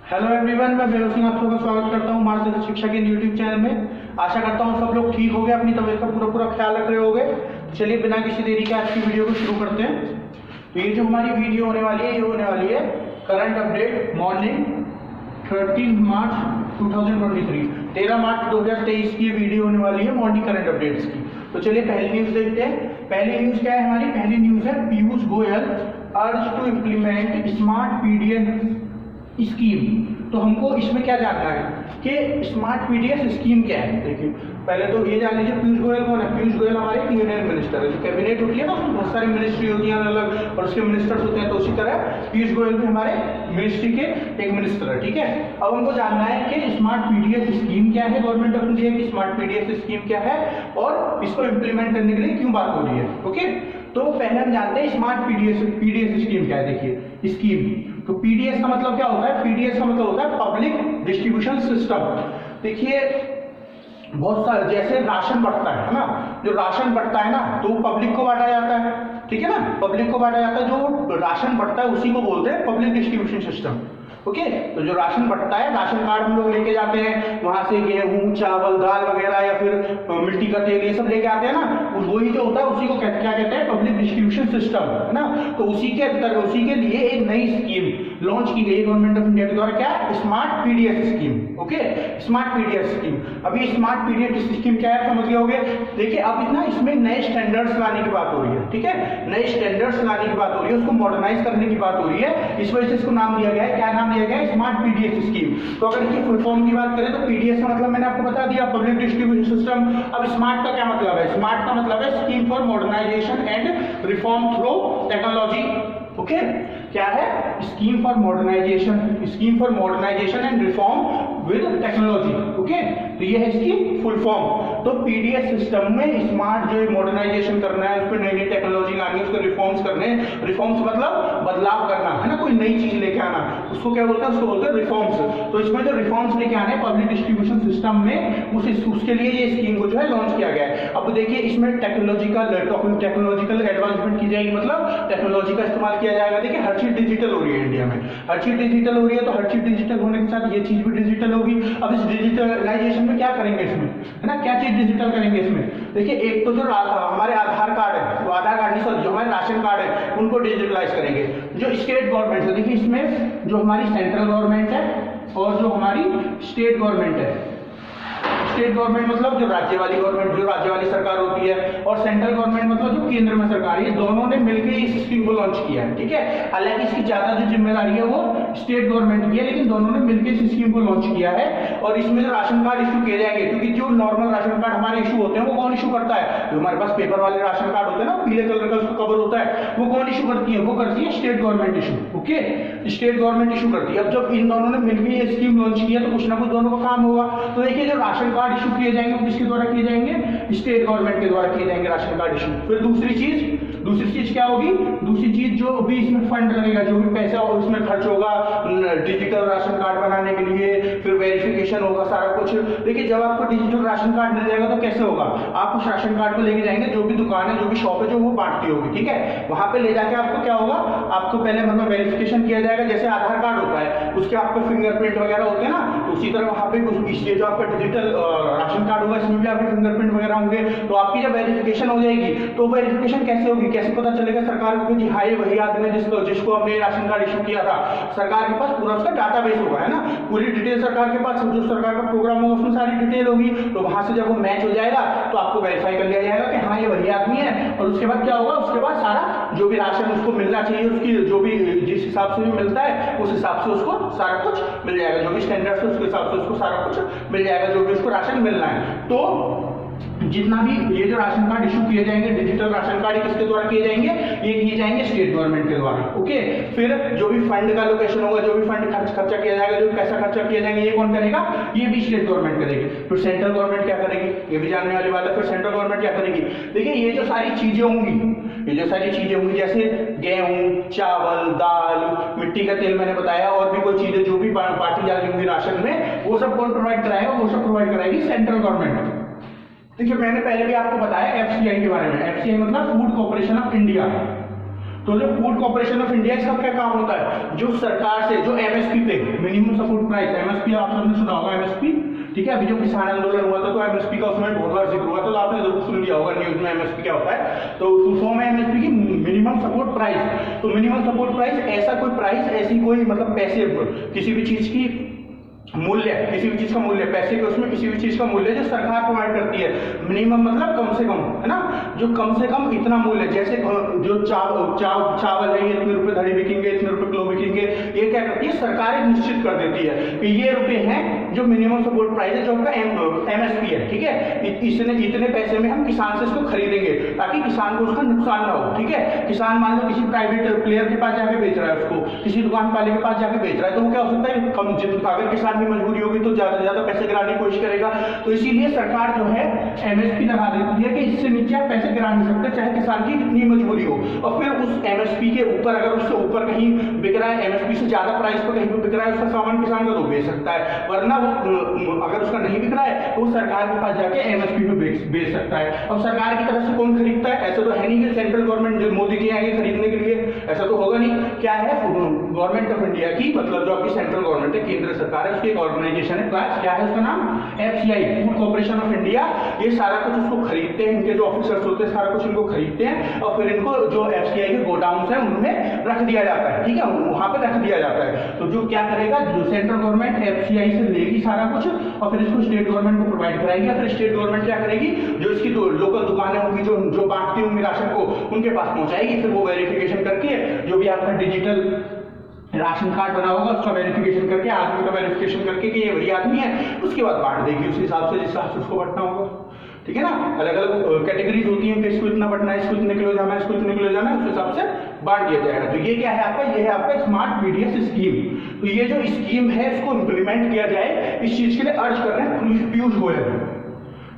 Hello everyone, मैं bureaus Singh आप सबका स्वागत करता हूं मार्गदर्शन शिक्षा के यूट्यूब चैनल में। आशा करता हूं सब लोग ठीक हो गए, अपनी तबीयत का पूरा ख्याल रख रहे होंगे। चलिए बिना किसी देरी के आज की वीडियो को शुरू करते हैं। तो ये जो हमारी वीडियो होने वाली है ये होने वाली है करंट अपडेट मॉर्निंग 13 मार्च 2023, 13 मार्च 2023 की वीडियो होने वाली है मॉर्निंग करंट अपडेट्स की। तो चलिए पहली न्यूज देखते हैं। पहली न्यूज क्या है हमारी? पहली न्यूज है Piyush Goyal urge to implement smart PDS scheme. तो हमको इसमें क्या जानना है कि स्मार्ट पीडीएस स्कीम क्या है। देखिए पहले तो ये जान लीजिए पीयूष गोयल कौन है। पीयूष गोयल हमारे यूनियन मिनिस्टर है। जो कैबिनेट होती है ना उसमें बहुत सारी मिनिस्ट्री होती है अलग और उसके मिनिस्टर्स होते हैं। तो उसी तरह पीयूष गोयल भी हमारे मिनिस्ट्री के एक मिनिस्टर है। ठीक है, अब हमको जानना है कि स्मार्ट पीडीएस स्कीम क्या है गवर्नमेंट ऑफ इंडिया की, स्मार्ट पीडीएस स्कीम क्या है और इसको इम्प्लीमेंट करने के लिए क्यों बात हो रही है। ओके, तो पहले हम जानते हैं स्मार्ट पीडीएस स्कीम क्या है। देखिए स्कीम, तो पीडीएस का मतलब क्या होता है? पीडीएस का मतलब होता है पब्लिक डिस्ट्रीब्यूशन सिस्टम। देखिए बहुत सारे जैसे राशन बढ़ता है ना, जो राशन बढ़ता है ना तो पब्लिक को बांटा जाता है। ठीक है ना, पब्लिक को बांटा जाता है। जो राशन बढ़ता है उसी को बोलते हैं पब्लिक डिस्ट्रीब्यूशन सिस्टम। ओके, तो जो राशन बढ़ता है, राशन कार्ड हम लोग लेके जाते हैं, वहां से गेहूं चावल दाल वगैरह या फिर मिट्टी का तेल ये सब लेके आते हैं ना, वही जो होता है उसी को क्या कहते हैं? पब्लिक डिस्ट्रीब्यूशन सिस्टम, है ना। तो उसी के लिए एक नई स्कीम लॉन्च की गई गवर्नमेंट ऑफ इंडिया के द्वारा। क्या? Smart PDS scheme. Okay, smart PDS scheme. अभी स्मार्ट पीडीएस स्कीम क्या है समझ गए होंगे। देखिए अब ना इसमें नए स्टैंडर्ड्स लाने की बात हो रही है। ठीक है, नए स्टैंडर्ड्स लाने की बात हो रही है, उसको मॉडर्नाइज करने की बात हो रही है। इस वजह से इसको नाम दिया गया है, क्या नाम दिया गया है? Smart PDS scheme. तो अगर इसकी फुल फॉर्म की बात करें तो पीडीएस का मतलब मैंने आपको बता दिया पब्लिक डिस्ट्रीब्यूशन सिस्टम। अब स्मार्ट का क्या मतलब है? स्मार्ट का मतलब है scheme for modernisation and reform through technology. Okay, क्या है? Scheme for modernisation and reform with technology. Okay, तो ये है इसकी फुल फॉर्म। तो पीडीएस सिस्टम में स्मार्ट जो मॉडर्नाइजेशन करना है, उसमें नई नई टेक्नोलॉजी लानी है, उसको रिफॉर्म्स करने। रिफॉर्म्स मतलब बदलाव करना, है ना, कोई नई चीज लेके आना, उसको क्या बोलते हैं? उसको बोलते हैं रिफॉर्म्स। तो इसमें जो रिफॉर्म्स लेके आने पब्लिक डिस्ट्रीब्यूशन सिस्टम में उसके लिए ये स्कीम को जो है लॉन्च किया गया है। अब देखिए इसमें टेक्नोलॉजिकल एडवांसमेंट की जाएगी, मतलब टेक्नोलॉजी का इस्तेमाल किया जाएगा। देखिए हर चीज डिजिटल हो रही है इंडिया में, हर चीज डिजिटल हो रही है, तो हर चीज डिजिटल होने के साथ ये चीज भी डिजिटल होगी। अब इस डिजिटलाइजेशन में क्या करेंगे इसमें, है ना, क्या चीज डिजिटल करेंगे इसमें? देखिए एक तो जो हमारे आधार कार्ड है, वो आधार कार्ड नहीं सॉरी जो हमारे राशन कार्ड है उनको डिजिटलाइज करेंगे। जो स्टेट गवर्नमेंट है, देखिए इसमें जो हमारी सेंट्रल गवर्नमेंट है और जो हमारी स्टेट गवर्नमेंट है, स्टेट गवर्नमेंट मतलब जो राज्य वाली सरकार होती है, और सेंट्रल गवर्नमेंट मतलब जो केंद्र में सरकार है, दोनों ने मिलकर इस स्कीम को लॉन्च किया है। ठीक है, हालांकि इसकी ज्यादा जो जिम्मेदारी है वो स्टेट गवर्नमेंट की है, लेकिन दोनों ने मिलकर इस स्कीम को लॉन्च किया है। और इसमें जो राशन कार्ड इशू किए जाएंगे, क्योंकि जो नॉर्मल राशन कार्ड हमारे इशू होते हैं वो कौन इशू करता है? जो हमारे पास पेपर वाले राशन कार्ड होते हैं ना, पीले कलर का उसका कवर होता है, वो कौन इशू करती है? वो करती है state government issue. Okay, state government issue करती है। अब जब इन दोनों ने मिलकर ये स्कीम लॉन्च किया तो कुछ ना कुछ दोनों का काम होगा। तो देखिए जो राशन कार्ड इशू किए जाएंगे किसके द्वारा किए जाएंगे? स्टेट गवर्नमेंट के द्वारा किए जाएंगे राशन कार्ड इशू। फिर दूसरी चीज क्या होगी? दूसरी चीज जो भी इसमें फंड लगेगा, जो भी पैसा उसमें खर्च होगा डिजिटल राशन कार्ड बनाने के लिए, फिर वेरिफिकेशन होगा सारा कुछ। देखिए जब आपको डिजिटल राशन कार्ड मिल जाएगा तो कैसे होगा? आप उस राशन कार्ड को लेके जाएंगे, जो भी दुकान है जो भी शॉप है जो वो बांटती होगी, ठीक है, वहां पे ले जाके आपको क्या होगा? आपको पहले मतलब वेरिफिकेशन किया जाएगा, जैसे आधार कार्ड होता है उसके आपको फिंगरप्रिंट वगैरह होते हैं ना, तो उसी तरह वहां पे जो आपका डिजिटल राशन कार्ड होगा इसमें भी आपके फिंगरप्रिंट वगैरह होंगे। तो आपकी जब वेरिफिकेशन हो जाएगी तो वेरिफिकेशन कैसे होगी? कैसे पता चलेगा सरकार को कि हाँ ये वही आदमी है जिसको हमने राशन कार्ड इशू किया था? सरकार के पास पूरा उसका डाटाबेस होगा, है ना, पूरी डिटेल सरकार के पास, जो सरकार का प्रोग्राम होगा उसमें सारी डिटेल होगी। तो वहां से जब वो मैच हो जाएगा तो आपको वेरीफाई कर लिया जाएगा कि हाँ ये वही आदमी है। और उसके बाद क्या होगा? उसके बाद सारा जो भी राशन उसको मिलना चाहिए, उसकी जो भी जिस हिसाब से भी मिलता है उस हिसाब से उसको सारा कुछ मिल जाएगा, जो भी स्टैंडर्ड है उसके हिसाब से उसको सारा कुछ मिल जाएगा, जो भी उसको राशन मिलना है। तो जितना भी ये जो राशन कार्ड इशू किए जाएंगे डिजिटल राशन कार्ड किसके द्वारा किए जाएंगे? ये किए जाएंगे स्टेट गवर्नमेंट के द्वारा। ओके, फिर जो भी फंड का लोकेशन होगा, जो भी फंड खर्चा किया जाएगा, जो भी पैसा खर्चा किया जाएगा, ये कौन करेगा? ये भी स्टेट गवर्नमेंट करेगी। फिर सेंट्रल गवर्नमेंट क्या करेगी? ये भी जानने वाली बात है। फिर सेंट्रल गवर्नमेंट क्या करेगी? देखिए ये जो सारी चीजें होंगी, जैसे गेहूं चावल दाल मिट्टी का तेल मैंने बताया, और भी कोई चीजें जो भी बांटी जा रही होंगी राशन में, वो सब कौन प्रोवाइड कराएगा? वो सब प्रोवाइड कराएगी सेंट्रल गवर्नमेंट। देखिए मैंने पहले भी आपको बताया एफसीआई के बारे में। एफसीआई मतलब फूड कॉर्पोरेशन ऑफ इंडिया। तो जो फूड कॉर्पोरेशन ऑफ इंडिया, इसका क्या काम होता है, जो सरकार से जो एमएसपी पे, मिनिमम सपोर्ट प्राइस, एमएसपी आप सबने सुना होगा एमएसपी, ठीक है। अभी जो किसान आंदोलन हुआ था तो एमएसपी का उसमें बहुत बार जिक्र हुआ था, तो आपने जरूर सुन लिया होगा न्यूज में एमएसपी क्या होता है। तो फॉर्म है एमएसपी की मिनिमम सपोर्ट प्राइस। तो मिनिमम सपोर्ट प्राइस ऐसा कोई प्राइस, ऐसी कोई मतलब पैसे, किसी भी चीज की मूल्य, किसी भी चीज का मूल्य, पैसे के उसमें किसी भी चीज का मूल्य जो सरकार प्रोवाइड करती है। मिनिमम मतलब कम से कम, है ना, जो कम से कम इतना मूल्य, जैसे जो चावल है ये इतने रुपए धड़ी बिकेंगे, इतने रुपए किलो बिकेंगे, ये क्या करती है सरकार निश्चित कर देती है कि ये रुपए हैं जो मिनिमम सपोर्ट प्राइस है, जो आपका एमएसपी है, ठीक है। इतने पैसे में हम किसान से इसको खरीदेंगे ताकि किसान को उसका नुकसान ना हो, ठीक है। किसान मान लो किसी प्राइवेट प्लेयर के पास जाके बेच रहा है, उसको किसी दुकान वाले के पास जाके बेच रहा है, तो वो क्या हो सकता है कम, अगर किसान की मजबूरी होगी तो ज्यादा से ज्यादा पैसे गिराने की कोशिश करेगा। तो इसीलिए सरकार जो है एमएसपी लगा देती है कि इससे नीचे आप पैसे गिरा नहीं सकते, चाहे किसान की कितनी मजबूरी हो। और फिर उस एमएसपी के ऊपर, अगर उससे ऊपर कहीं बिक रहा है, एमएसपी से ज्यादा प्राइस पर कहीं पर बिक रहा है उसका सामान किसान का, तो बेच सकता है, वरना वो अगर उसका नहीं बिक रहा है तो वो सरकार के पास जाके एमएसपी पे बेच सकता है। अब सरकार की तरफ से कौन खरीदता है, ऐसा तो है नहीं कि सेंट्रल गवर्नमेंट जो मोदी जी आएंगे खरीदने के लिए, ऐसा तो होगा नहीं। क्या है, गवर्नमेंट ऑफ इंडिया की, मतलब जो आपकी सेंट्रल गवर्नमेंट है, केंद्र सरकार है, उसकी एक ऑर्गेनाइजेशन है, क्या है उसका नाम, FCI, food corporation of India. ये सारा कुछ उसको खरीदते हैं, इनके जो ऑफिसर्स होते हैं सारा कुछ इनको खरीदते हैं और फिर इनको जो एफसीआई के गोडाउन है उनमें रख दिया जाता है, ठीक है, वहां पे रख दिया जाता है। तो जो क्या करेगा, जो सेंट्रल गवर्नमेंट एफसीआई से लेगी सारा कुछ और फिर इसको स्टेट गवर्नमेंट को प्रोवाइड कराएगी, और फिर स्टेट गवर्नमेंट क्या करेगी, जो इसकी लोकल दुकानें होंगी जो बांटती होंगी राशन को, उनके पास पहुंचाएगी। फिर वो वेरिफिकेशन करके जो भी आपका डिजिटल राशन कार्ड बना होगा उसका वेरिफिकेशन करके, आदमी का वेरिफिकेशन करके कि ये वही आदमी है, उसके बाद बांट देगी उस हिसाब से जिस हिसाब से उसको बांटना होगा, ठीक है ना। अलग अलग कैटेगरीज होती हैं कि इसको इतना बांटना है, इसको इतने किलो जाना है, इसको इतने किलो जाना है, उस हिसाब से बांट दिया जाएगा। तो ये क्या है आपका, ये है आपका स्मार्ट पीडीएस स्कीम। तो ये जो स्कीम है इसको इंप्लीमेंट किया जाए, इस चीज के लिए अर्ज कर रहे हैं पीयूष गोयल,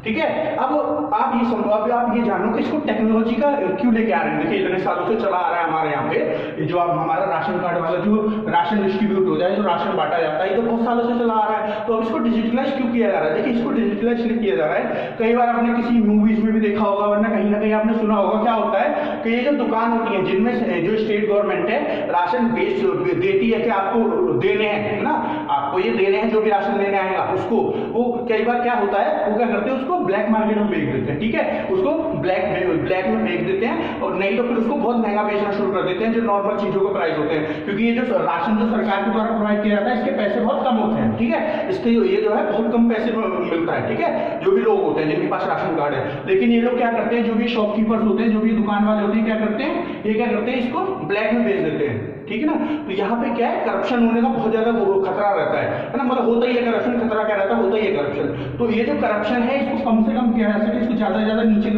ठीक है। अब आप ये समझो, अब आप ये जानो कि इसको टेक्नोलॉजी का क्यों लेके आ रहे हैं। देखिए इतने सालों से चला आ रहा है हमारे यहाँ पे, जो आप हमारा राशन कार्ड वाला जो राशन डिस्ट्रीब्यूट हो जाए, जो राशन बांटा जाता है, ये तो बहुत सालों से चला आ रहा है। तो अब इसको डिजिटलाइज क्यों किया जा रहा है, देखिए इसको डिजिटलाइज इसलिए किया जा रहा है, कई बार आपने किसी मूवीज में भी देखा होगा, वरना कहीं ना कहीं आपने सुना होगा, क्या होता है कि ये जो दुकान होती है जिनमें जो स्टेट गवर्नमेंट है राशन देती है कि आपको देने हैं ना, आपको ये देने हैं, जो भी राशन लेने आएगा उसको, वो कई बार क्या होता है, वो क्या करते हैं उसको ब्लैक मार्केट में बेच देते हैं, ठीक है, उसको ब्लैक में बेच देते हैं, और नहीं तो फिर उसको बहुत महंगा बेचना शुरू कर देते हैं, जो नॉर्मल चीजों के प्राइस होते हैं। क्योंकि ये जो राशन जो सरकार के द्वारा प्रोवाइड किया जाता है इसके पैसे बहुत कम होते हैं, ठीक है, इसके ये जो है बहुत कम पैसे मिलता है, ठीक है, जो भी लोग होते हैं जिनके पास राशन कार्ड है। लेकिन ये लोग क्या करते हैं, जो भी शॉपकीपर्स होते हैं, जो भी दुकान वाले होते हैं, क्या करते हैं, ये क्या करते हैं, इसको ब्लैक में बेच देते हैं, ठीक है ना। तो यहाँ पे क्या है, करप्शन होने का बहुत ज्यादा खतरा रहता है ना, मतलब होता ही है करप्शन, खतरा क्या रहता है, होता ही है करप्शन। तो ये जो करप्शन है इसको कम से कम किया जा सके, इसको ज्यादा से ज्यादा नीचे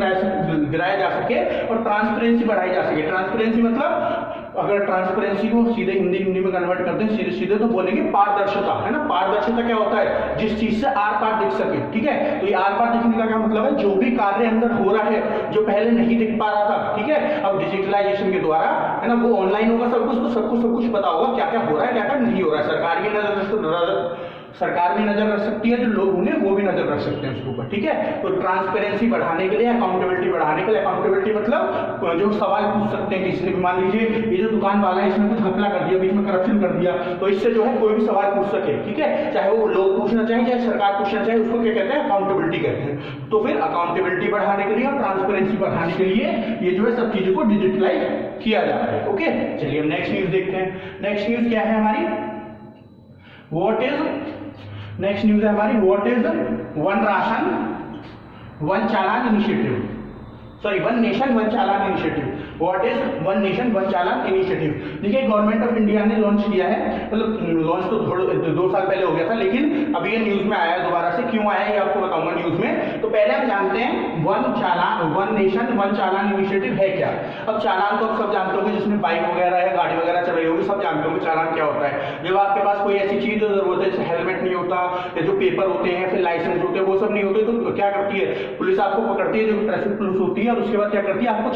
गिराया जा सके और ट्रांसपेरेंसी बढ़ाई जा सके। ट्रांसपेरेंसी मतलब, अगर ट्रांसपेरेंसी को सीधे हिंदी में कन्वर्ट करते हैं सीधे सीधे तो बोलेंगे पारदर्शिता, है ना। पारदर्शिता क्या होता है, जिस चीज से आर पार दिख सके, ठीक है। तो ये आर पार दिखने का क्या मतलब है, जो भी कार्य अंदर हो रहा है जो पहले नहीं दिख पा रहा था, ठीक है, अब डिजिटलाइजेशन के द्वारा, है ना, वो ऑनलाइन होगा, सब कुछ पता होगा, क्या क्या हो रहा है, क्या क्या नहीं हो रहा है। सरकार भी नजर रख सकती है, जो लोग उन्हें वो भी नजर रख सकते हैं उसके ऊपर, ठीक है। तो ट्रांसपेरेंसी बढ़ाने के लिए, अकाउंटेबिलिटी बढ़ाने के लिए, अकाउंटेबिलिटी मतलब जो सवाल पूछ सकते हैं किसी ने भी, मान लीजिए ये जो दुकान वाला है इसने कुछ घपला कर दिया, बीच में करप्शन कर दिया, तो इससे जो है कोई भी सवाल पूछ सके, ठीक है, चाहे वो लोग पूछना चाहे चाहे सरकार पूछना चाहे, उसको क्या कहते हैं, अकाउंटेबिलिटी कहते हैं। तो फिर अकाउंटेबिलिटी बढ़ाने के लिए और ट्रांसपेरेंसी बढ़ाने के लिए ये जो है सब चीजों को डिजिटलाइज किया जा रहा है, ओके। चलिए हम नेक्स्ट न्यूज देखते हैं। नेक्स्ट न्यूज क्या है हमारी, नेक्स्ट न्यूज है हमारी, what is one ration one challan initiative, sorry one nation one challan initiative. What is one nation one challan initiative. देखिए गवर्नमेंट ऑफ इंडिया ने लॉन्च किया है, मतलब लॉन्च तो 2 साल पहले हो गया था, लेकिन अभी ये न्यूज में आया दोबारा से, क्यों आया ये आपको बताऊंगा न्यूज में। तो पहले हम जानते हैं वन नेशन वन चालान इनिशिएटिव है क्या। अब चालान तो आप सब जानते होंगे, जिसमें बाइक वगैरह है, गाड़ी वगैरह चल रही होगी, सब जानते होंगे चालान क्या होता है। जब आपके पास कोई ऐसी चीज जरूरत है, जैसे हेलमेट नहीं होता, या जो पेपर होते हैं, फिर लाइसेंस होते हैं, वो सब नहीं होते, तो क्या करती है पुलिस, आपको पकड़ती है, जो ट्रैफिक पुलिस होती है, और उसके बाद क्या करती है, आपको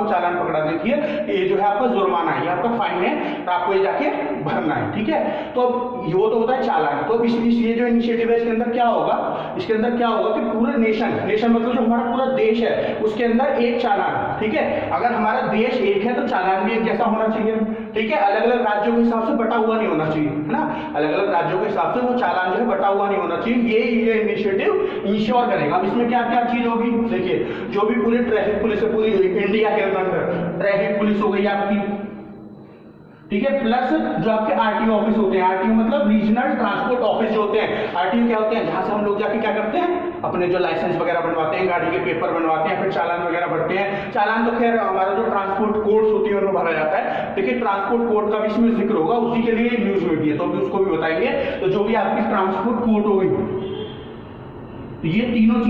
चालान पकड़ा देती है, ये जो है आपका जुर्माना है, ये आपका फाइन है, तो आपको ये जाके भरना है, ठीक है। तो वो तो होता है चालान। तो ये जो इनिशिएटिव है इसके अंदर क्या होगा, इसके अंदर क्या होगा कि पूरा नेशन मतलब जो हमारा पूरा देश है उसके अंदर एक चालान, ठीक है। अगर हमारा देश एक है तो चालान भी एक जैसा होना चाहिए, ठीक है। अलग अलग राज्यों के हिसाब से बटा हुआ नहीं होना चाहिए, है ना। अलग अलग राज्यों के हिसाब से वो चालान जो है बटा हुआ नहीं होना चाहिए। ये इनिशिएटिव इंश्योर करेगा। अब इसमें क्या क्या चीज होगी, देखिए जो भी पूरी ट्रैफिक पुलिस है पूरी इंडिया के अंदर, ट्रैफिक पुलिस हो गई आपकी, ठीक है, प्लस जो आपके आरटीओ ऑफिस होते हैं, आरटीओ मतलब रीजनल ट्रांसपोर्ट ऑफिस जो होते हैं। आरटीओ क्या होते हैं, जहां से हम लोग जाके क्या करते हैं, अपने जो लाइसेंस वगैरह बनवाते हैं, गाड़ी के पेपर बनवाते हैं, फिर चालान वगैरह भरते हैं। चालान तो खैर हमारा जो ट्रांसपोर्ट कोड्स होती है उनमें भरा जाता है। देखिए ट्रांसपोर्ट कोड का भी इसमें जिक्र होगा, उसी के लिए न्यूज में भी है, तो अभी उसको भी बताएंगे। तो जो भी आपकी ट्रांसपोर्ट कोड हो गई, ये तीनों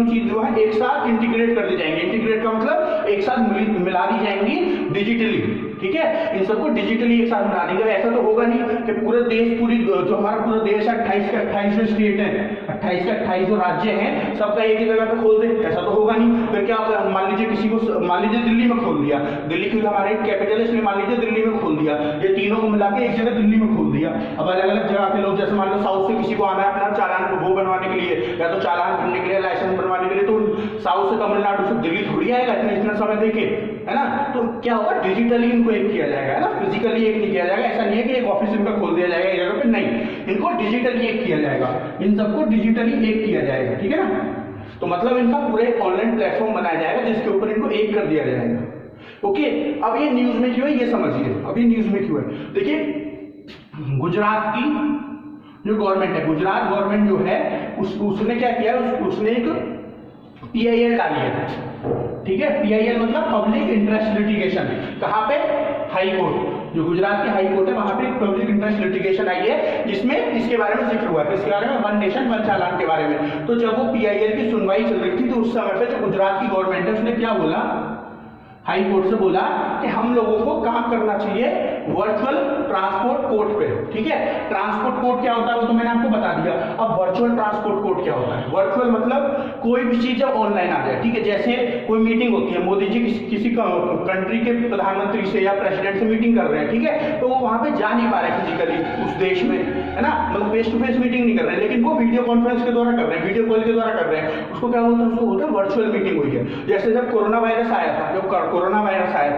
चीज जो है एक साथ इंटीग्रेट कर दी जाएंगी। इंटीग्रेट का मतलब एक साथ मिला दी जाएंगी डिजिटली, ठीक है। इन सबको डिजिटली एक साथ मिला देंगे। ऐसा तो होगा नहीं कि पूरे देश पूरी जो हमारा पूरा देश है 28 के 28 जो स्टेट है, 28 के 28 जो राज्य हैं, सबका एक ही जगह पे खोल दे, ऐसा तो होगा नहीं। फिर क्या होगा, मान लीजिए किसी को, मान लीजिए दिल्ली में खोल दिया, दिल्ली क्योंकि हमारे कैपिटल है इसलिए मान लीजिए दिल्ली में खोल दिया, ये तीनों को मिला के एक जगह दिल्ली में खोल दिया। अब अलग अलग जगह के लोग, जैसे मान लो साउथ से किसी को आना है अपना चालान वो बनवाने के लिए, या तो चालान भरने के लिए, लाइसेंस बनवाने के लिए, तो साउथ से तमिलनाडु से दिल्ली थोड़ी आएगा इतना समय देके, है ना। तो क्या होगा, डिजिटली इनको एक किया जाएगा, है ना, फिजिकली एक नहीं किया जाएगा। ऐसा नहीं है कि एक ऑफिस इनका खोल दिया जाएगा एक जगह पे, नहीं, इनको डिजिटली एक किया जाएगा, इन सबको डिजिटली एक किया जाएगा, ठीक है ना। तो मतलब इनका पूरा एक ऑनलाइन प्लेटफॉर्म बनाया जाएगा जिसके ऊपर इनको एक कर दिया जाएगा। ओके, अब ये न्यूज में क्यों है ये समझिए। अभी न्यूज में क्यों है, देखिए गुजरात की जो गवर्नमेंट है, गुजरात गवर्नमेंट जो है उसने क्या किया, उसने एक PIL डाली है, ठीक है। PIL मतलब पब्लिक इंटरेस्ट लिटिगेशन। कहां पे, हाई कोर्ट, जो गुजरात की हाई कोर्ट है वहां पे एक पब्लिक इंटरेस्ट लिटिगेशन आई है जिसमें इसके बारे में जिक्र हुआ है, इसके बारे में वन नेशन वन चालान के बारे में। तो जब वो PIL की सुनवाई चल रही थी तो उस समय पे जो गुजरात की गवर्नमेंट है उसने क्या बोला, हाई कोर्ट से बोला कि हम लोगों को काम करना चाहिए वर्चुअल ट्रांसपोर्ट कोर्ट पे, ठीक है। ट्रांसपोर्ट कोर्ट क्या होता है वो तो मैंने आपको बता दिया। अब वर्चुअल ट्रांसपोर्ट कोर्ट क्या होता है, वर्चुअल मतलब कोई भी चीज जब ऑनलाइन आ जाए, ठीक है। जैसे कोई मीटिंग होती है, मोदी जी किसी कंट्री के प्रधानमंत्री से या प्रेसिडेंट से मीटिंग कर रहे हैं, ठीक है, तो वो वहां पे जा नहीं पा रहे फिजिकली उस देश में, है ना, मतलब फेस टू फेस मीटिंग नहीं कर रहे हैं, लेकिन वो वीडियो कॉन्फ्रेंस के द्वारा कर रहे हैं, वीडियो कॉल के द्वारा कर रहे हैं। उसको क्या बोलते हैं, उसको बोलते हैं वर्चुअल मीटिंग हुई है। जैसे जब कोरोना वायरस आया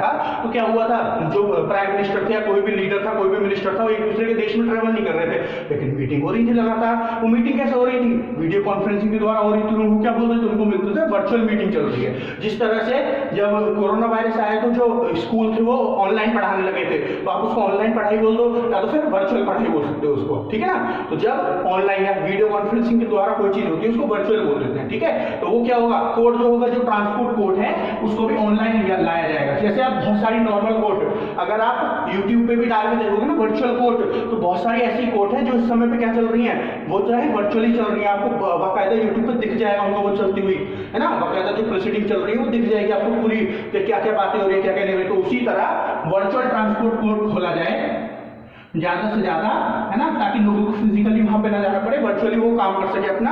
था, तो क्या हुआ था, जो प्राइम मिनिस्टर थे या कोई भी लीडर था, कोई भी मिनिस्टर था, वो एक दूसरे के देश में ट्रेवल नहीं कर रहे थे, लेकिन मीटिंग हो रही थी लगातार। वो मीटिंग कैसे हो रही थी, वीडियो कॉन्फ्रेंसिंग के द्वारा हो रही थी। उनको क्या बोलते थे, उनको मिलते थे वर्चुअल मीटिंग चल रही है। जिस तरह से जब कोरोना वायरस आया तो जो स्कूल थे वो ऑनलाइन पढ़ाने लगे थे, तो आप उसको ऑनलाइन पढ़ाई बोल दो या तो फिर वर्चुअल पढ़ाई बोल सकते हो उसको, ठीक है ना। तो जब ऑनलाइन या वीडियो कॉन्फ्रेंसिंग के द्वारा कोई चीज होती है उसको वर्चुअल बोल देते हैं, ठीक है। तो वो क्या होगा, कोड जो होगा, जो ट्रांसपोर्ट कोड है उसको भी ऑनलाइन लाया जाएगा। जैसे आप बहुत सारी नॉर्मल कोर्ट, अगर आप YouTube पे भी डाल के देखोगे ना वर्चुअल कोर्ट, तो बहुत सारी ऐसी कोर्ट है जो इस समय पे क्या चल रही है, वो जो है वर्चुअली चल रही है। आपको बाकायदा YouTube पे दिख जाएगा उनको वो चलती हुई, है ना, बाकायदा जो प्रोसीडिंग चल रही है वो दिख जाएगी आपको पूरी, क्या क्या बातें हो रही है, क्या क्या नहीं हो रही। तो उसी तरह वर्चुअल ट्रांसपोर्ट कोर्ट खोला जाए ज्यादा से ज्यादा, है ना, ताकि लोगों को फिजिकली वहां पे ना जाना पड़े, वर्चुअली वो काम कर सके अपना।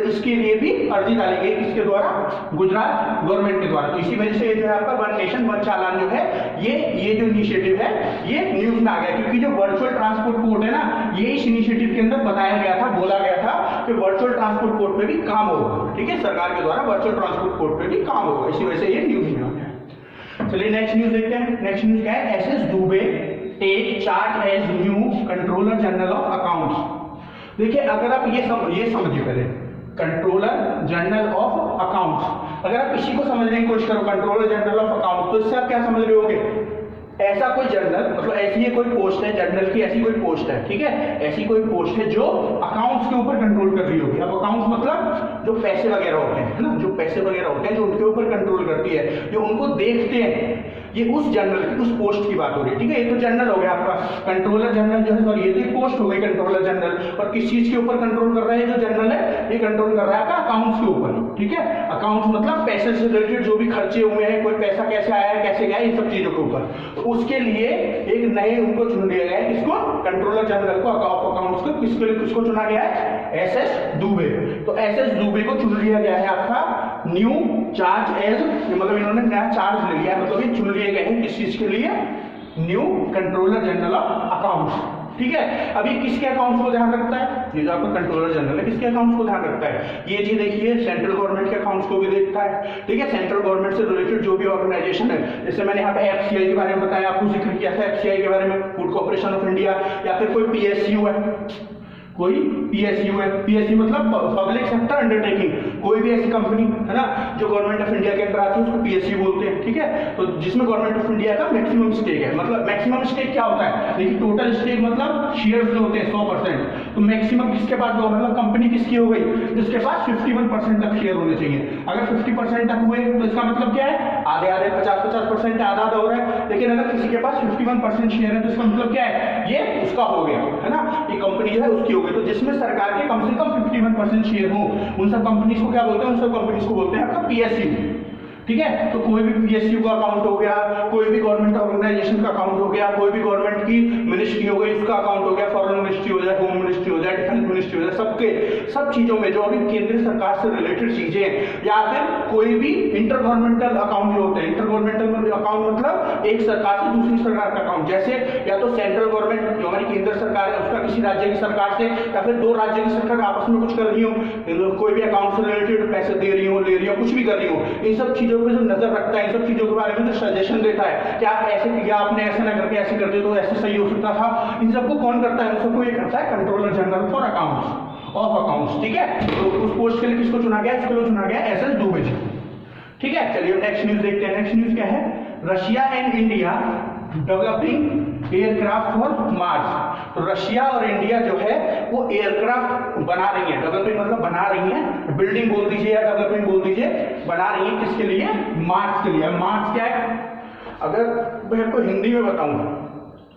इसके लिए भी अर्जी डाली गई किसके द्वारा, गुजरात गवर्नमेंट के द्वारा। तो इसी वजह से जो है आपका वन नेशन वन चालान जो है ये जो इनिशिएटिव है ये न्यूज में आ गया, क्योंकि जो वर्चुअल ट्रांसपोर्ट कोड है ना, ये इस इनिशिएटिव के अंदर बताया गया था, बोला गया था कि वर्चुअल ट्रांसपोर्ट कोड पे भी काम होगा, ठीक है, सरकार के द्वारा वर्चुअल ट्रांसपोर्ट कोड पे भी काम होगा। इसी वजह से ये न्यूज में आ गया। चलिए नेक्स्ट न्यूज देखते हैं। नेक्स्ट न्यूज क्या है, SS Dubey take charge as new controller general of accounts. देखिए अगर आप ये समझिए पहले, कंट्रोलर जनरल ऑफ अकाउंट्स, अगर आप इसी को समझने की कोशिश करो कंट्रोलर जनरल ऑफ अकाउंट्स, तो इससे आप क्या समझ रहे होंगे, ऐसा कोई जनरल, मतलब ऐसी कोई पोस्ट है, जनरल की ऐसी कोई पोस्ट है, ठीक है, ऐसी कोई पोस्ट है जो अकाउंट्स के ऊपर कंट्रोल कर रही होगी। अब अकाउंट्स मतलब जो पैसे वगैरह होते हैं, है ना, जो पैसे वगैरह होते हैं जो उनके ऊपर कंट्रोल करती है, जो उनको देखते हैं, ये उस जनरल की, उस पोस्ट की बात हो रही है, ठीक है। ये तो जनरल हो गया आपका, कंट्रोलर जनरल जो है, सॉरी ये तो एक पोस्ट हो गई कंट्रोलर जनरल। और किस चीज के ऊपर कंट्रोल कर रहा है जो जनरल है, ये कंट्रोल कर रहा है आपका अकाउंट्स के ऊपर, ठीक है। अकाउंट्स मतलब पैसे से रिलेटेड जो भी खर्चे हुए हैं, कोई पैसा कैसे आया है, कैसे गया, इन सब चीजों के ऊपर। तो उसके लिए एक नए उनको चुन लिया गया है, किसको, कंट्रोलर जनरल को ऑफ अकाउंट्स को। किसको चुना गया है, SS दुबे। तो SS दुबे को चुन लिया गया है आपका न्यू चार्ज एज, मतलब इन्होंने नया चार्ज ले लिया, मतलब ये चुन लिए गए हैं किस चीज के लिए, new controller general of accounts, ठीक है। अभी किसके अकाउंट्स को ध्यान रखता है, ये जो आपका कंट्रोलर जनरल है किसके अकाउंट्स को ध्यान रखता है, ये जी देखिए सेंट्रल गवर्नमेंट के अकाउंट्स को भी देखता है, ठीक है। सेंट्रल गवर्नमेंट से रिलेटेड जो भी ऑर्गेनाइजेशन है, जैसे मैंने यहाँ पे एफसीआई के बारे में बताया, आपको जिक्र किया था एफसीआई के बारे में, फूड कॉर्पोरेशन ऑफ इंडिया, या फिर कोई पीएसयू है, कोई पीएसयू है, पीएसयू मतलब पब्लिक सेक्टर अंडरटेकिंग, कोई भी ऐसी कंपनी है ना जो गवर्नमेंट ऑफ इंडिया के अंदर आती है उसको पीएसयू बोलते हैं, ठीक है। तो जिसमें गवर्नमेंट ऑफ इंडिया का मैक्सिमम स्टेक है, मतलब मैक्सिमम स्टेक क्या होता है, देखिए टोटल स्टेक मतलब शेयर्स जो होते हैं 100%, तो मैक्सिमम किसके पास होगा, मतलब कंपनी किसकी हो गई, जिसके पास 51% तक शेयर होने चाहिए। अगर 50% तक हुए तो इसका मतलब क्या है, आधे आधे 50-50% आधा आधा हो रहा है, लेकिन अगर किसी के पास 51% शेयर है तो इसका मतलब क्या है, ये उसका हो गया, है ना, ये कंपनी जो है उसकी हो गई। तो जिसमें सरकार के कम से कम 51% शेयर हो, उन सब कंपनीज को क्या बोलते हैं, उन सब कंपनीज को बोलते हैं आपका पीएसयू, ठीक है। तो कोई भी पीएसयू का अकाउंट हो गया, कोई भी गवर्नमेंट ऑर्गेनाइजेशन का अकाउंट हो गया, कोई भी गवर्नमेंट की मिनिस्ट्री हो गई उसका अकाउंट हो गया, फॉरेन मिनिस्ट्री हो जाए, होम मिनिस्ट्री हो जाए, डिफेंस मिनिस्ट्री हो जाए, सबके सब चीजों में जो अभी केंद्रीय सरकार से रिलेटेड चीजें, या फिर कोई भी इंटर गवर्नमेंटल अकाउंट जो होते हैं, इंटर गवर्नमेंटल अकाउंट मतलब एक सरकार से दूसरी सरकार का अकाउंट, जैसे या तो सेंट्रल गवर्नमेंट जो हमारी केंद्र सरकार है उसका किसी राज्य की सरकार से, या फिर दो राज्य की सरकार आपस में कुछ कर रही हो, कोई भी अकाउंट से रिलेटेड पैसे दे रही हो, ले रही हो, कुछ भी कर रही हो, इन सब चीजों पे जो नजर रखता है, इन सब चीजों के बारे में जो सजेशन देता है कि आप ऐसे किया, आपने ऐसे ना करके ऐसे करते तो ऐसे सही हो सकता था, इन सबको कौन करता है, इन सबको ये करता है controller general for accounts of accounts, ठीक है। तो उस पोस्ट के लिए किसको चुना गया, इसको चुना गया एसएस दुबे जी, ठीक है। चलिए नेक्स्ट न्यूज देखते हैं। नेक्स्ट न्यूज क्या है, Russia and India developing aircraft for Mars. तो रशिया और इंडिया जो है वो एयरक्राफ्ट बना रही है, डेवलपिंग मतलब बना रही है, बिल्डिंग बोल दीजिए या डेवलपिंग बोल दीजिए, बना रही है किसके लिए, मार्स के लिए। मार्स क्या है, अगर मैं आपको हिंदी में बताऊं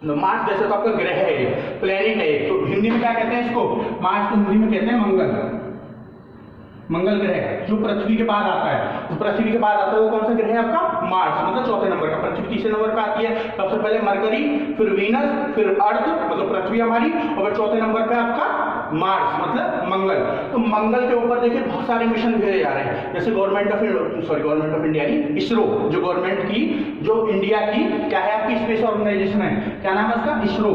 तो मार्स जैसे तो आपका ग्रह है, प्लेनेट है, तो हिंदी में क्या कहते हैं इसको, मार्स को हिंदी में कहते हैं मंगल, मंगल ग्रह जो पृथ्वी के बाद आता है, तो पृथ्वी के बाद आता है वो कौन सा ग्रह है आपका, मार्स, मतलब चौथे नंबर का, पृथ्वी तीसरे नंबर पर आती है, सबसे पहले मरकरी, फिर वीनस, फिर अर्थ मतलब पृथ्वी हमारी, और फिर चौथे नंबर पे आपका मार्स मतलब मंगल। तो मंगल के ऊपर देखिए बहुत सारे मिशन भेजे जा रहे हैं, जैसे गवर्नमेंट ऑफ इंडिया की इसरो, जो गवर्नमेंट की जो इंडिया की क्या है आपकी स्पेस ऑर्गेनाइजेशन है, क्या नाम है उसका, इसरो,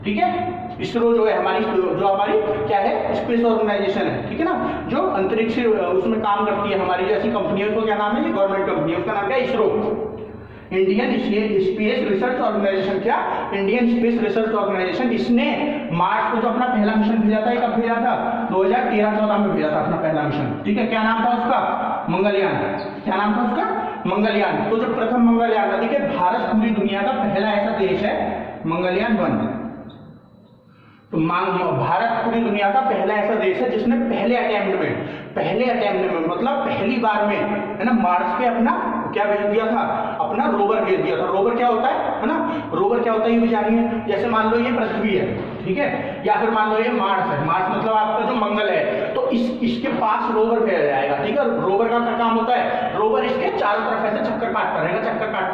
ठीक है। इसरो जो है हमारी, जो हमारी क्या है स्पेस ऑर्गेनाइजेशन है, ठीक है ना, जो अंतरिक्ष उसमें काम करती है हमारी जैसी कंपनी है, उसको क्या नाम है, ये गवर्नमेंट कंपनी है, उसका नाम क्या है, ISRO, Indian space research organisation, क्या, इंडियन स्पेस रिसर्च ऑर्गेनाइजेशन। इसने मार्स को जो अपना पहला मिशन भेजा था, कब भेजा था, 2013-14 में भेजा था अपना पहला मिशन, ठीक है। क्या नाम था उसका, मंगलयान, क्या नाम था उसका, मंगलयान। तो जो प्रथम मंगलयान था, देखिए भारत पूरी दुनिया का पहला ऐसा देश है, मंगलयान 1, तो भारत पूरी दुनिया का पहला ऐसा देश है जिसने पहले अटेम्प्ट में मतलब पहली बार में, है ना, मार्स पे अपना क्या भेज दिया था, अपना रोवर भेज दिया था। रोवर क्या होता है ना, रोवर क्या होता है ये भी जानिए। जैसे मान लो ये पृथ्वी है, ठीक है, या फिर मान लो ये मार्स है, मार्स मतलब आपका जो मंगल है, तो इसके पास रोवर भेजा जाएगा, ठीक है। रोवर का क्या काम होता है, रोवर इसके चारों तरफ ऐसे चक्कर काटता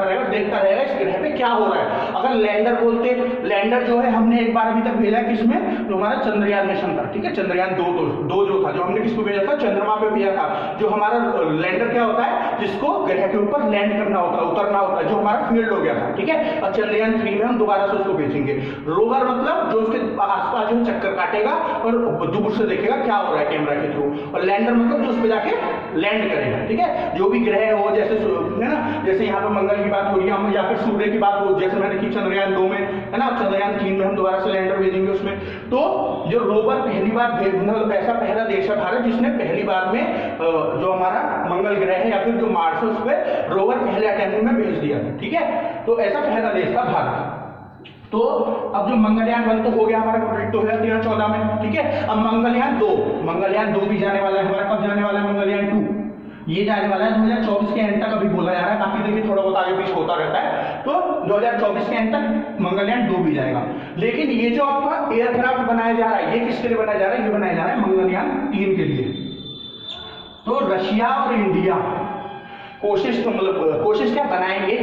रहेगा, देखता रहेगा इस ग्रह पे क्या हो रहा है। अगर लैंडर बोलते, लैंडर जो है हमने एक बार अभी तक भेजा किसमें, जो हमारा चंद्रयान मिशन था, ठीक है, चंद्रयान 2 जो था, जो हमने किसको भेजा था, चंद्रमा पे भेजा था। जो हमारा लैंडर क्या होता है, जिसको ग्रह के ऊपर लैंड करना होता है, उतरना होता है, जो हमारा फील्ड हो गया था, ठीक है। और चंद्रयान 3 में हम दोबारा से उसको भेजेंगे। रोवर मतलब जो उसके आसपास जो चक्कर काटेगा और दूर से देखेगा क्या हो रहा है कैमरा के थ्रू, और लैंडर मतलब जो उस पे जाके लैंड करेगा, ठीक है। जो भी ग्रह हो, जैसे है ना, जैसे यहाँ पे मंगल की बात हो रही है, या फिर सूर्य की बात हो, जैसे मैंने की चंद्रयान 2 में, है ना, चंद्रयान 3 में हम दोबारा से लैंडर भेजेंगे उसमें। तो जो रोवर पहली बार मतलब ऐसा पहला देश है भारत जिसने पहली बार में जो हमारा मंगल ग्रह है या फिर जो मार्स है उस पर रोवर पहले अटेम्प्ट में भेज दिया, ठीक है। तो ऐसा पहला देश था भारत। तो अब जो मंगलयान 1 तो हो गया हमारा कंप्लीट, तो है 13-14 में, ठीक है। अब मंगलयान 2 भी जाने वाला है हमारा, कब जाने वाला है मंगलयान 2, ये जाने वाला है 2024 के एंड तक अभी बोला जा रहा है, बाकी देखिए थोड़ा बहुत आगे पीछे होता रहता है। तो 2024 के एंड तक मंगलयान 2 भी जाएगा। लेकिन ये जो आपका एयरक्राफ्ट बनाया जा रहा है, ये किसके लिए बनाया जा रहा है, ये बनाया जा रहा है मंगलयान 3 के लिए। तो रशिया और इंडिया कोशिश क्या बनाएंगे,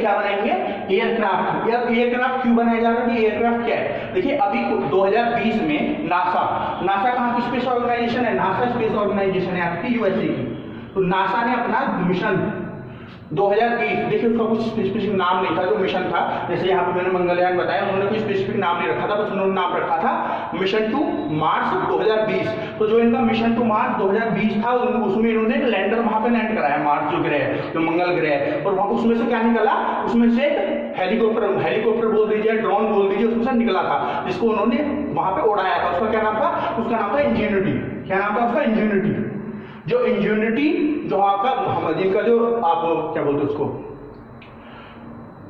एयरक्राफ्ट क्यों बनाया जा रहा है, एयरक्राफ्ट क्या है। देखिए अभी 2020 में नासा कहाँ की स्पेस ऑर्गेनाइजेशन है, नासा स्पेस ऑर्गेनाइजेशन है आपकी यूएसए की। तो नासा ने अपना मिशन 2020, देखिए उसका कुछ स्पेसिफिक नाम नहीं था जो मिशन था, जैसे यहाँ पे मैंने मंगलयान बताया, उन्होंने कोई स्पेसिफिक नाम नहीं रखा था, बस उन्होंने नाम रखा था मिशन टू मार्स 2020। तो जो इनका मिशन टू मार्स 2020 था उसमें इन्होंने एक लैंडर वहां पे लैंड कराया, मार्स जो ग्रह है, जो मंगल ग्रह है, और वहां उसमें से क्या निकला, उसमें से हेलीकॉप्टर बोल दीजिए, ड्रोन बोल दीजिए, उसमें से निकला था, जिसको उन्होंने वहां पे उड़ाया था। उसका क्या नाम था? उसका नाम था इंजेन्युटी। क्या नाम था उसका? इंजेन्युटी। जो इंजेन्युटी जो आपका जिनका जो आप क्या बोलते हैं उसको,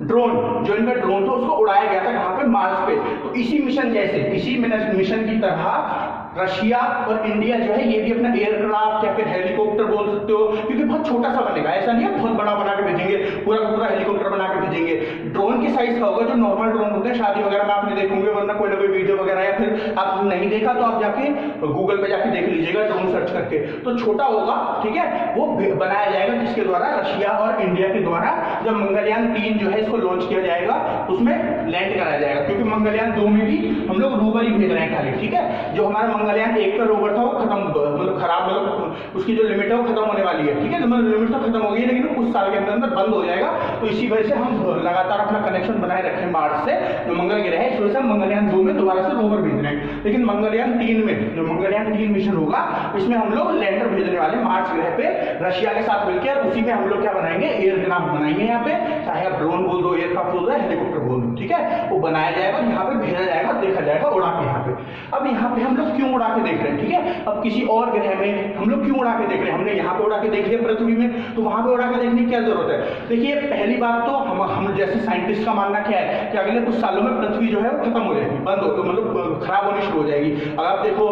ड्रोन, जो इनका ड्रोन था उसको उड़ाया गया था कहां पे? मार्स पे। तो इसी मिशन की तरह रशिया और इंडिया जो है ये भी अपना एयरक्राफ्ट या फिर हेलीकॉप्टर बोल सकते हो, क्योंकि बहुत छोटा सा बनेगा, ऐसा नहीं है बहुत बड़ा बना के भेजेंगे, पूरा का पूरा हेलीकॉप्टर बना के भेजेंगे। ड्रोन की साइज का होगा, जो नॉर्मल ड्रोन होते हैं शादी वगैरह में आपने देखे होंगे, वरना कोई ना कोई वीडियो वगैरह, या फिर आप नहीं देखा तो आप जाके गूगल पे जाके देख लीजिएगा ड्रोन सर्च करके, तो छोटा होगा, ठीक है। वो बनाया जाएगा किसके द्वारा? रशिया और इंडिया के द्वारा। जब मंगलयान 3 जो है इसको लॉन्च किया जाएगा उसमें लैंड कराया जाएगा, क्योंकि मंगलयान 2 में भी हम लोग रोवर ही भेज रहे हैं खाली, ठीक है। जो हमारा मंगलयान 1 का रोवर था वो खत्म, मतलब खराब, मतलब उसकी जो लिमिट है वो खत्म होने वाली है, ठीक है। मतलब लिमिट तो खत्म हो गई है, लेकिन कुछ साल के अंदर बंद हो जाएगा। तो इसी वजह से हम लगातार अपना कनेक्शन बनाए रखें मार्स से, जो मंगल ग्रह है, इस वजह से हम मंगलयान 2 में दोबारा से रोवर भेज रहे हैं। लेकिन मंगलयान 3 में, जो मंगलयान 3 मिशन होगा, इसमें हम लोग लैंडर भेजने वाले मार्स ग्रह पे रशिया के साथ मिलकर, उसी में हम लोग क्या बनाएंगे? एयरक्राफ्ट बनाएंगे यहाँ पे, चाहे आप ड्रोन बोल दो, एयरक्राफ्ट बोल दो, हेलीकॉप्टर बोल दो, ठीक है। वो बनाया जाएगा, यहाँ पे भेजा जाएगा, देखा जाएगा उड़ा के यहाँ पे। अब यहाँ पे हम लोग क्यों उड़ा के देख रहे हैं, ठीक है। अब किसी और ग्रह में हम लोग क्यों उड़ा के देख रहे हैं? हमने यहाँ पे उड़ा के देख लिया पृथ्वी में, तो वहां पे उड़ा के देखने की क्या जरूरत है? देखिए पहली बात तो हम जैसे साइंटिस्ट का मानना क्या है कि अगले कुछ सालों में पृथ्वी जो है वो खत्म हो जाएगी, बंद हो, मतलब खराब होनी शुरू हो जाएगी। अगर आप देखो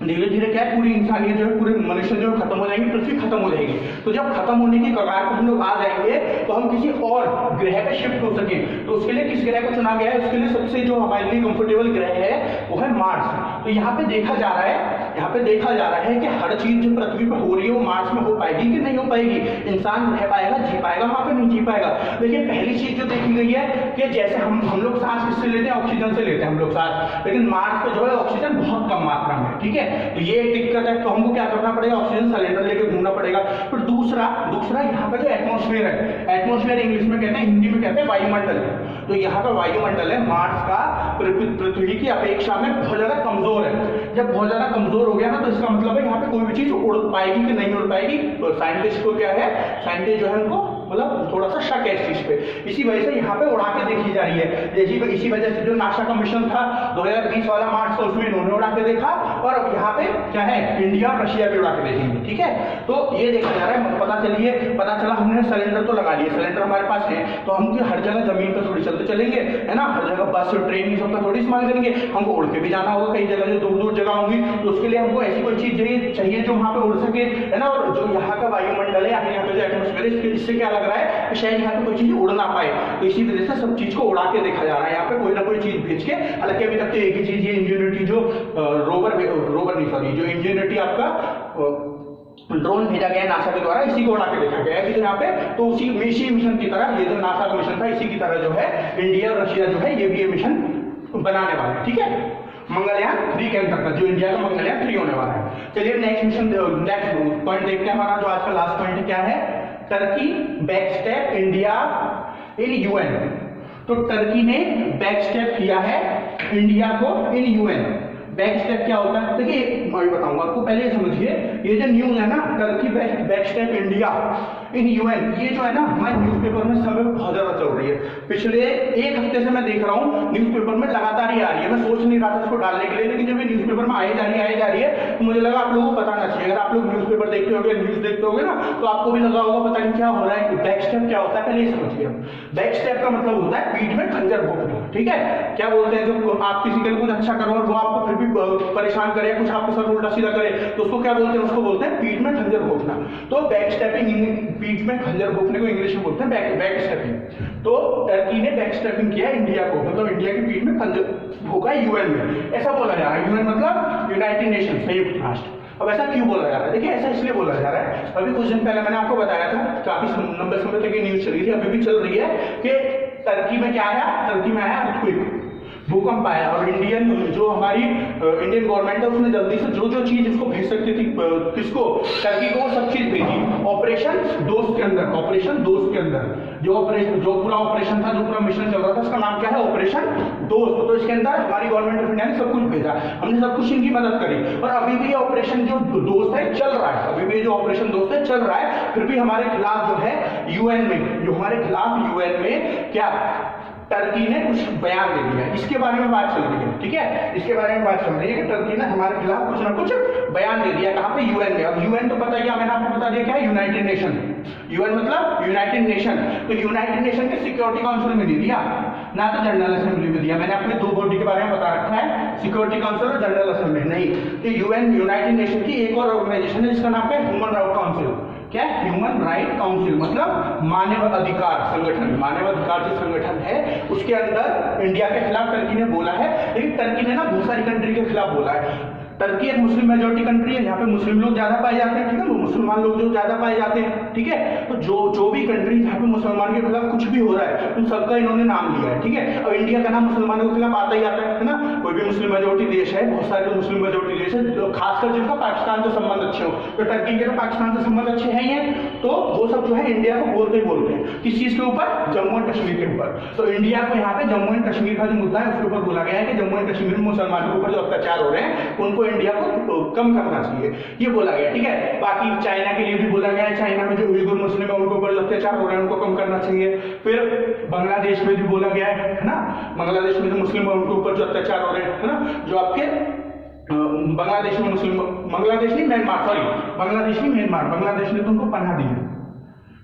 धीरे धीरे क्या है, पूरी इंसानियत जो है, पूरे मनुष्य जो खत्म हो जाएंगे, पृथ्वी खत्म हो जाएगी। तो जब खत्म होने की कगार पर हम लोग आ जाएंगे तो हम किसी और ग्रह पे शिफ्ट हो सके, तो उसके लिए किस ग्रह को चुना गया है? उसके लिए सबसे जो हमारे लिए कंफर्टेबल ग्रह है वो है मार्स। तो यहाँ पे देखा जा रहा है कि हर चीज जो पृथ्वी पर हो रही है वो मार्स में हो पाएगी कि नहीं हो पाएगी। इंसान रह पाएगा, जी पाएगा वहां पे? नहीं जी पाएगा। देखिए पहली चीज जो देखी गई है कि जैसे हम लोग सांस किससे लेते हैं? ऑक्सीजन से लेते हैं हम लोग सांस, लेकिन मार्स पे जो है ऑक्सीजन बहुत कम मात्रा में, ठीक है। तो ये एक दिक्कत है, तो हमको क्या करना पड़ेगा? ऑक्सीजन सिलेंडर लेके घूमना पड़ेगा। फिर दूसरा यहाँ पे जो एटमॉस्फेयर है, एटमॉस्फेयर इंग्लिश में कहते हैं, हिंदी में कहते हैं वायुमंडल। तो यहाँ का वायुमंडल है मार्स का पृथ्वी की अपेक्षा में बहुत ज्यादा कमजोर है। जब बहुत ज्यादा कमजोर हो गया ना, तो इसका मतलब है यहाँ पे कोई भी चीज उड़ पाएगी कि नहीं उड़ पाएगी। तो साइंटिस्ट को क्या है, साइंटिस्ट जो है उनको मतलब थोड़ा सा शक है इस चीज पे, इसी वजह से यहाँ पे उड़ा के देखी जा रही है। जैसे इसी वजह से जो नासा का मिशन था 2020 वाला मार्स का, उसमें इन्होंने उड़ा के देखा, और अब यहाँ पे क्या है, इंडिया और रशिया भी उड़ा के देखेंगे, ठीक है। तो ये देखा जा रहा है, पता चला हमने सिलेंडर तो लगा लिए, सिलेंडर हमारे पास है, तो हम हर जगह जमीन पर थोड़ी चलते चलेंगे, है ना, हर जगह बस ट्रेन ये सब का थोड़ी इस्तेमाल करेंगे, हमको उड़ के भी जाना होगा कई जगह, जो दूर दूर जगह होंगी, तो उसके लिए हमको ऐसी कोई चीज चाहिए जो वहां पे उड़ सके, है ना। और जो यहाँ का वायुमंडल है, यहाँ पे जो एटमॉस्फेयर है, इससे क्या लग रहा है कि शायद यहाँ पे कोई चीज उड़ ना पाए, तो इसी वजह से सब चीज को उड़ा के देखा जा रहा है यहाँ पे, कोई ना कोई चीज भेज के। हालांकि अभी तक तो एक ही चीज, ये इंजेन्युटी जो रोवर नहीं, सॉरी, जो इंजेन्युटी आपका ड्रोन भेजा गया है नासा के द्वारा, इसी को उड़ा के देखा गया है। यहाँ पे तो उसी मिशन की तरह, ये जो नासा का मिशन था, इसी की तरह जो है इंडिया और रशिया जो है ये भी ये मिशन बनाने वाले हैं, ठीक है। मंगलयान 3 के अंतर्गत जो इंडिया का मंगलयान 3 होने वाला है। चलिए नेक्स्ट पॉइंट देखते हैं। हमारा जो आज का लास्ट पॉइंट क्या है, Turkey backstep India in UN. तो टर्की ने बैकस्टेप किया है इंडिया को इन यूएन। बैकस्टेप क्या होता है? देखिए मैं बताऊंगा आपको, पहले समझिए, ये जो न्यूज है ना, Turkey backstep India in UN, ये जो है ना हमारे न्यूज़पेपर में समय बहुत ज्यादा चल रही है। पिछले एक हफ्ते से मैं देख रहा हूँ न्यूज़पेपर में लगातार ही आ रही है। मैं सोच नहीं रहा था इसको डालने के लिए, लेकिन जब ये न्यूज़पेपर में आई जा रही है तो मुझे लगा आप लोगों को बताना चाहिए। अगर आप लोग न्यूज़पेपर देखते होंगे, न्यूज देखते होंगे ना, तो आपको भी लगा होगा पता नहीं क्या हो रहा है। बैकस्टेप क्या होता है पहले ये समझिए। बैकस्टेप का मतलब होता है पीठ में खंजर भोंकना, ठीक है। क्या बोलते हैं, जब आप किसी के लिए कुछ अच्छा करो और वो आपको फिर भी परेशान करे, कुछ आपके साथ उल्टा सीधा करे, तो उसको क्या बोलते हैं? उसको बोलते हैं पीठ में खंजर भोंकना। तो बैकस्टेपिंग, पीठ में खंजर भोंकने को इंग्लिश में बोलते हैं बैकस्टेपिंग। तो टर्की ने बैकस्टेपिंग किया इंडिया को, मतलब इंडिया की पीठ में खंजर भोंका यूएन में। ऐसा बोला जा रहा है, यूएन मतलब यूनाइटेड नेशन, संयुक्त राष्ट्र। अब ऐसा क्यों बोला जा रहा है? देखिए ऐसा इसलिए बोला जा रहा है, अभी कुछ दिन पहले मैंने आपको बताया था, काफी लंबे समय तक ये न्यूज चली थी, अभी भी चल रही है, कि टर्की में क्या आया, टर्की में आया अर्थक्वेक। भूकंप आया और इंडियन जो हमारी इंडियन गवर्नमेंट है उसने जल्दी से जो जो चीज इसको भेज सकती थी, किसको, टर्की को, सब चीज भेजी ऑपरेशन दोस्त के अंदर। ऑपरेशन दोस्त के अंदर जो पूरा ऑपरेशन था, जो पूरा मिशन चल रहा था, उसका नाम क्या है, ऑपरेशन दोस्त। तो इसके अंदर हमारी गवर्नमेंट ऑफ इंडिया ने सब कुछ भेजा, हमने सब कुछ इनकी मदद करी। और अभी भी ऑपरेशन जो दोस्त है चल रहा है, अभी भी जो ऑपरेशन दोस्त है चल रहा है। फिर भी हमारे खिलाफ जो है यूएन में, जो हमारे खिलाफ यूएन में क्या टर्की ने कुछ बयान दे दिया, इसके बारे में बात चल रही है। ठीक है, इसके बारे में बात चल रही है कि टर्की ने हमारे खिलाफ कुछ ना कुछ बयान दे दिया। कहां पे, यूएन में। अब यूएन तो पता है क्या, मैंने आपको बता दिया क्या है, यूनाइटेड नेशन। यूएन मतलब यूनाइटेड नेशन। तो यूनाइटेड नेशन के सिक्योरिटी काउंसिल में नहीं दिया, ना तो जनरल असेंबली में दिया। मैंने आपको दो बॉडी के बारे में बता रखा है, सिक्योरिटी काउंसिल और जनरल असेंबली नहीं। तो यूएन यूनाइटेड नेशन की एक और ऑर्गेनाइजेशन है जिसका नाम है ह्यूमन राइट काउंसिल। क्या, ह्यूमन राइट काउंसिल मतलब मानव अधिकार संगठन। मानव अधिकार जो संगठन है उसके अंदर इंडिया के खिलाफ टर्की ने बोला है, लेकिन टर्की ने ना बहुत सारी कंट्री के खिलाफ बोला है। टर्की एक मुस्लिम मेजोरिटी कंट्री है, यहाँ पे मुस्लिम लोग ज्यादा पाए जाते हैं। ठीक है, वो मुसलमान लोग जो ज्यादा पाए जाते हैं। ठीक है, तो जो भी कंट्री जहाँ पे मुसलमान के खिलाफ कुछ भी हो रहा है उन सबका इन्होंने नाम लिया है। ठीक है, और इंडिया का नाम मुसलमानों के खिलाफ आता ही आता है ना। कोई भी मुस्लिम मेजोरिटी देश है, बहुत सारे मुस्लिम मेजोरिटी देश है, खासकर जिनका पाकिस्तान से संबंध अच्छे हो। तो टर्की के तो पाकिस्तान से संबंध अच्छे हैं ही हैं, तो वो सब जो है इंडिया को बोलते ही बोलते हैं। किस चीज के ऊपर, जम्मू एंड कश्मीर के ऊपर। तो इंडिया को यहाँ पे जम्मू एंड कश्मीर का जो मुद्दा है उसके ऊपर बोला गया है कि जम्मू एंड कश्मीर में मुसलमानों के ऊपर जो अत्याचार हो रहे हैं उनको इंडिया को कम करना चाहिए, ये बोला गया। ठीक है, बाकी चाइना के लिए भी बोला गया है, चाइना में जो उइगुर मुस्लिम है उनको ऊपर अत्याचार हो रहे हैं उनको कम करना चाहिए। फिर बांग्लादेश में भी बोला गया है ना, बांग्लादेश में जो मुस्लिम है उनके ऊपर जो अत्याचार हो रहे हैं ना, जो आपके बांग्लादेश में मुस्लिम, बांग्लादेश नहीं म्यांमार, सॉरी बांग्लादेश नहीं म्यांमार, बांग्लादेश ने तो उनको पनाह दी है।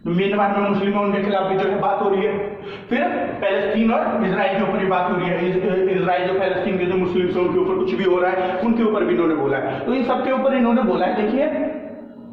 तो म्यांमार में मुस्लिम है उनके खिलाफ भी जो है बात हो रही है। फिर पैलेस्टीन और इजराइल के ऊपर भी बात हो रही है। इजराइल जो पैलेस्टीन के जो मुस्लिम है उनके ऊपर कुछ भी हो रहा है उनके ऊपर भी इन्होंने बोला है। तो इन सबके ऊपर इन्होंने बोला है। देखिए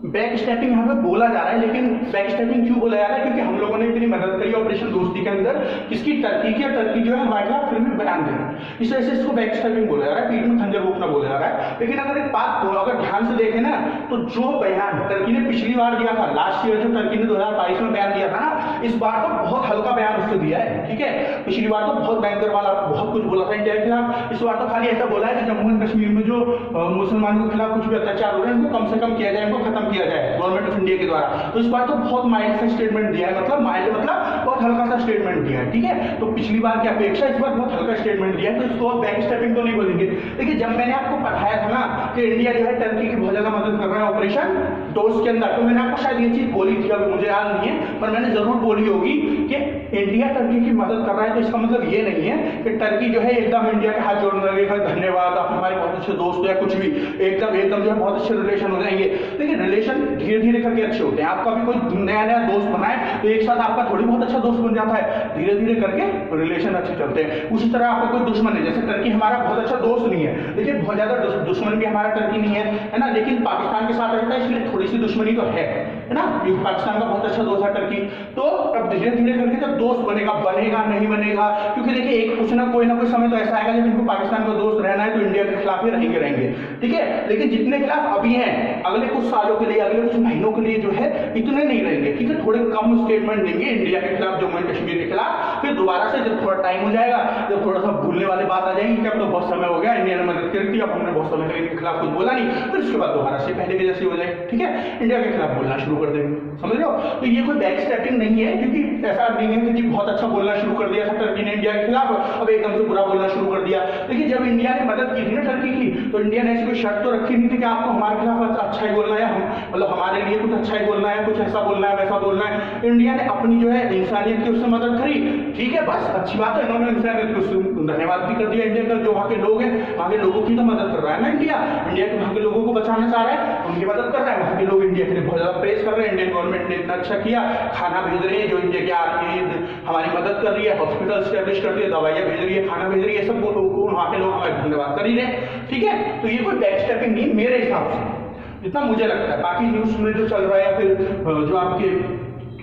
बैक स्टेपिंग यहाँ पे बोला जा रहा है, लेकिन बैक स्टेपिंग क्यों बोला जा रहा है, क्योंकि हम लोगों ने इतनी मदद करी ऑपरेशन दोस्ती के अंदर, किसकी, टर्की की। टर्की जो है हमारे खिलाफ फिर भी बयान दे रहा है, इस वजह से इसको बैक स्टेपिंग बोला जा रहा है, पीठ में खंजर रोकना बोला जा रहा है। लेकिन अगर एक बात अगर ध्यान से देखें ना, तो जो बयान टर्की ने पिछली बार दिया था, लास्ट ईयर जो टर्की ने 2022 में बयान दिया था ना, इस बार तो बहुत हल्का बयान उससे दिया है। ठीक है, पिछली बार तो बहुत भयंकर वाला बहुत कुछ बोला था इंडिया के खिलाफ, इस बार तो खाली ऐसा बोला है कि जम्मू एंड कश्मीर में जो मुसलमानों के खिलाफ कुछ भी अत्याचार हो रहे हैं उनको कम से कम किया जाए, उनको खत्म किया जाए गवर्नमेंट इंडिया के द्वारा। तो इस बार तो बहुत माइल्ड सा स्टेटमेंट दिया है, मतलब माइल्ड मतलब बहुत हल्का सा स्टेटमेंट दिया है। ठीक है, तो पिछली बार की अपेक्षा इस बार बहुत हल्का स्टेटमेंट दिया है, तो इसको बैक स्टेपिंग तो नहीं बोलेंगे। देखिए जब मैंने आपको पढ़ाया था ना कि इंडिया जो है टर्की की बहुत ज्यादा मदद कर रहा है ऑपरेशन दोस्त के अंदर, तो मैंने आपको शायद ये चीज बोली थी, अभी मुझे याद नहीं है, पर मैंने जरूर बोली होगी कि इंडिया टर्की की मदद कर रहा है। तो इसका मतलब ये नहीं है कि टर्की जो है एकदम इंडिया के हाथ जोड़ने लगेगा, धन्यवाद आप हमारे बहुत अच्छे दोस्त या कुछ भी, एकदम जो है बहुत अच्छे रिलेशन हो जाएंगे। लेकिन रिलेशन धीरे धीरे करके अच्छे होते हैं। आपका भी कोई नया नया दोस्त बनाए तो एक साथ आपका थोड़ी बहुत अच्छा दोस्त बन जाता है, धीरे धीरे करके रिलेशन अच्छे चलते हैं। उसी तरह आपका कोई दुश्मन है, जैसे टर्की हमारा बहुत अच्छा दोस्त नहीं है, देखिए बहुत ज्यादा दुश्मन भी हमारा टर्की नहीं है ना, लेकिन पाकिस्तान के साथ रहता है इसलिए थोड़ी सी दुश्मनी तो है ना, क्योंकि पाकिस्तान का बहुत अच्छा दोस्त है टर्की। तो अब धीरे धीरे करके जब दोस्त बनेगा नहीं बनेगा, क्योंकि देखिए एक कुछ ना कोई समय तो ऐसा आएगा जब इनको पाकिस्तान का दोस्त रहना है तो इंडिया के खिलाफ ही रहेंगे। ठीक है, लेकिन जितने खिलाफ अभी हैं अगले कुछ सालों के लिए, अगले कुछ महीनों के लिए जो है इतने नहीं रहेंगे। ठीक है, थोड़े कम स्टेटमेंट देंगे इंडिया के खिलाफ, जम्मू एंड कश्मीर के खिलाफ, फिर दोबारा से जब थोड़ा टाइम हो जाएगा, जब थोड़ा सा भूलने वाली बात आ जाएगी कि अब तो बहुत समय हो गया, इंडिया ने मदद करी थी, अब हमने बहुत समय तक इनके खिलाफ कुछ बोला नहीं, फिर उसके बाद दोबारा से पहले के जैसे हो जाए। ठीक है, इंडिया के खिलाफ बोलना शुरू कर देंगे, समझ रहे हो। तो ये कोई बैक स्टेपिंग नहीं है, क्योंकि ऐसा नहीं है कि जी बहुत अच्छा बोलना शुरू कर दिया था टर्की ने इंडिया के खिलाफ, अब एकदम से बुरा बोलना शुरू कर दिया। लेकिन जब इंडिया ने मदद की थी ना टर्की की, तो इंडिया ने ऐसी कोई शर्त तो रखी नहीं थी कि आपको हमारे खिलाफ अच्छा ही बोलना है, मतलब हमारे लिए कुछ अच्छा ही बोलना है, कुछ ऐसा बोलना है वैसा बोलना है। इंडिया ने अपनी जो है इंसानियत की उससे मदद करी, ठीक है, बस अच्छी बात है, इन्होंने इंसानियत को धन्यवाद भी कर दिया। इंडिया का जो वहाँ के लोग हैं, वहाँ के लोगों की तो मदद कर रहा है ना इंडिया के वहाँ के लोगों को बचाना चाह रहा है, उनकी मदद कर रहा है। वहाँ के लोग इंडिया के लिए बहुत ज्यादा प्रेस कर रहे हैं, इंडियन गवर्नमेंट ने इतना अच्छा किया, खाना भेज रही है, जो इंडिया की आर्मी हमारी मदद कर रही है, हॉस्पिटल स्टैब्लिश कर रही है, दवाइयाँ भेज रही है, खाना भेज रही है, सब वहाँ के लोग हमारे धन्यवाद कर ही रहे। ठीक है, तो ये कोई बैक स्टेपिंग नहीं मेरे हिसाब से, जितना मुझे लगता है। बाकी न्यूज में जो चल रहा है या फिर जो आपके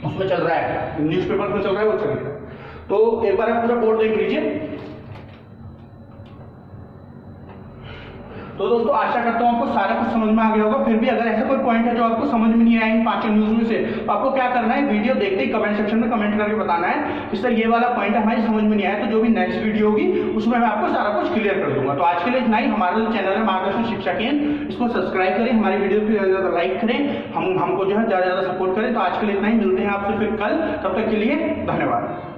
उसमें चल रहा है, न्यूज़पेपर में चल रहा है, वो चलेगा। तो एक बार आप पूरा बोर्ड देख लीजिए। तो दोस्तों आशा करता हूँ आपको सारा कुछ समझ में आ गया होगा। फिर भी अगर ऐसा कोई पॉइंट है जो आपको समझ में नहीं आया इन 5 न्यूज में से, तो आपको क्या करना है, वीडियो देखते ही कमेंट सेक्शन में कमेंट करके बताना है कि सर ये वाला पॉइंट हमारी समझ में नहीं आया, तो जो भी नेक्स्ट वीडियो होगी उसमें मैं आपको सारा कुछ क्लियर कर दूंगा। तो आज के लिए इतना ही। हमारा जो चैनल है मार्गदर्शन शिक्षा केंद्र, इसको सब्सक्राइब करें, हमारी वीडियो को ज़्यादा ज़्यादा लाइक करें, हमको जो है ज़्यादा ज़्यादा सपोर्ट करें। तो आज के लिए इतना ही, मिलते हैं आपसे फिर कल, तब तक के लिए धन्यवाद।